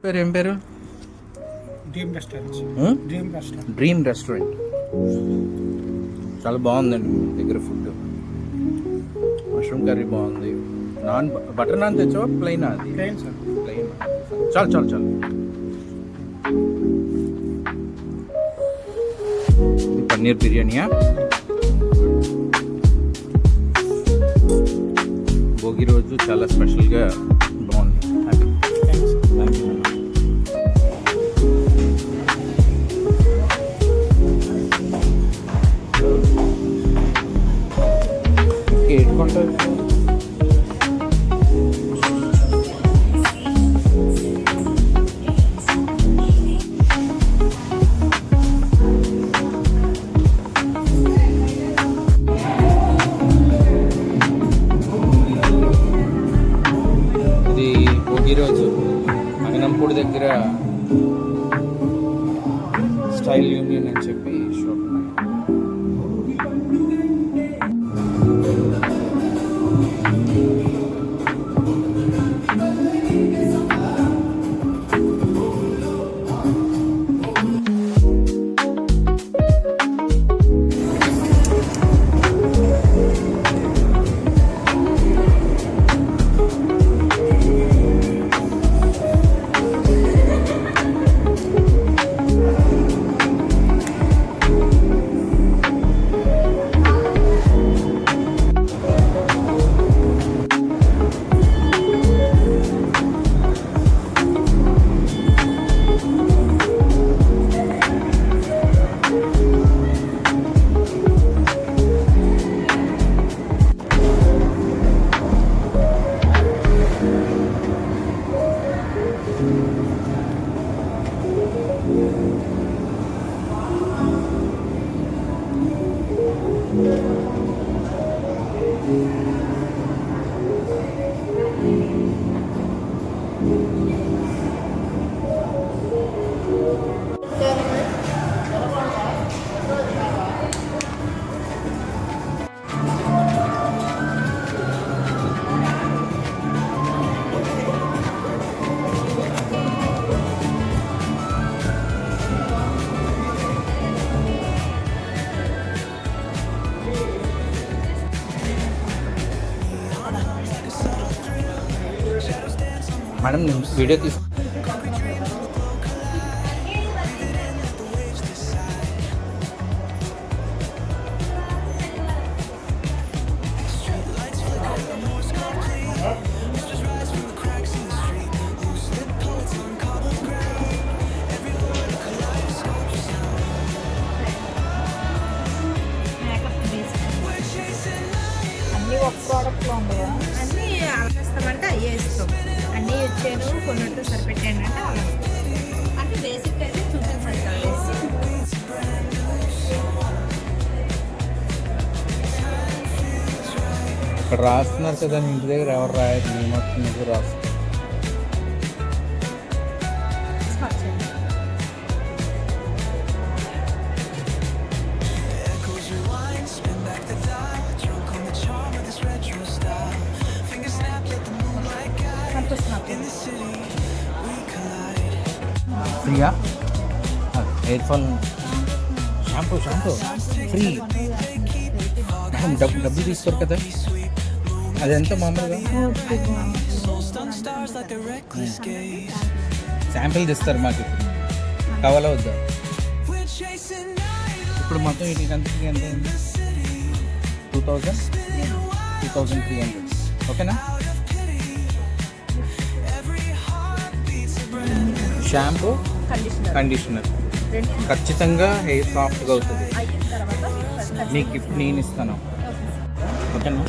పేరు ఏం పేరు? Dream restaurant. డ్రీమ్ రెస్టారెంట్ చాలా బాగుందండి. మీ దగ్గర ఫుడ్ మష్రూమ్ కర్రీ బాగుంది. నాన్ బటర్ నాన్ తెచ్చావా ప్లెయిన్? అది ప్లెయిన్ సార్. ప్లెయిన్ చాలు చాలు చాలు. ఇది పన్నీర్ బిర్యానీయా? భోగి రోజు చాలా స్పెషల్గా బాగుంది. Thank you. ఏడుకుంటారు ఇది భోగి రోజు అగనంపూడి దగ్గర స్టైల్ యూనియన్ అని చెప్పి షాప్ ఉన్నాయి. మేడం వీడియో తీసు అన్నీ ఒక ప్రోడక్ట్లో ఉండవు, అన్నీ ఇస్తామంటే అయ్యే ఇస్తాం. అన్నీ ఇచ్చాను కొన్నట్టు సరిపెట్టాను అంటే అలా అంటే బేసిక్ అయితే చూసాను సరిగ్గా వేసి ఇక్కడ రాస్తున్నారు కదా, ఇంటి దగ్గర ఎవరు రాయదు, మీ మొత్తం మీకు రాస్తారు. ఫ్రీయా? Hair fall shampoo free. డబ్బులు తీసుకోరు కదా? అది ఎంత మామూలుగా శాంపిల్ తెస్తారు మాకు. కావాలా వద్దా? ఇప్పుడు మొత్తం వీటికి ఎంత అయింది? 2300. ఓకేనా? షాంపూ కండిషనర్ ఖచ్చితంగా హెయిర్ సాఫ్ట్గా అవుతుంది. నీకు గిఫ్ట్ నేను ఇస్తాను. ఓకేనా?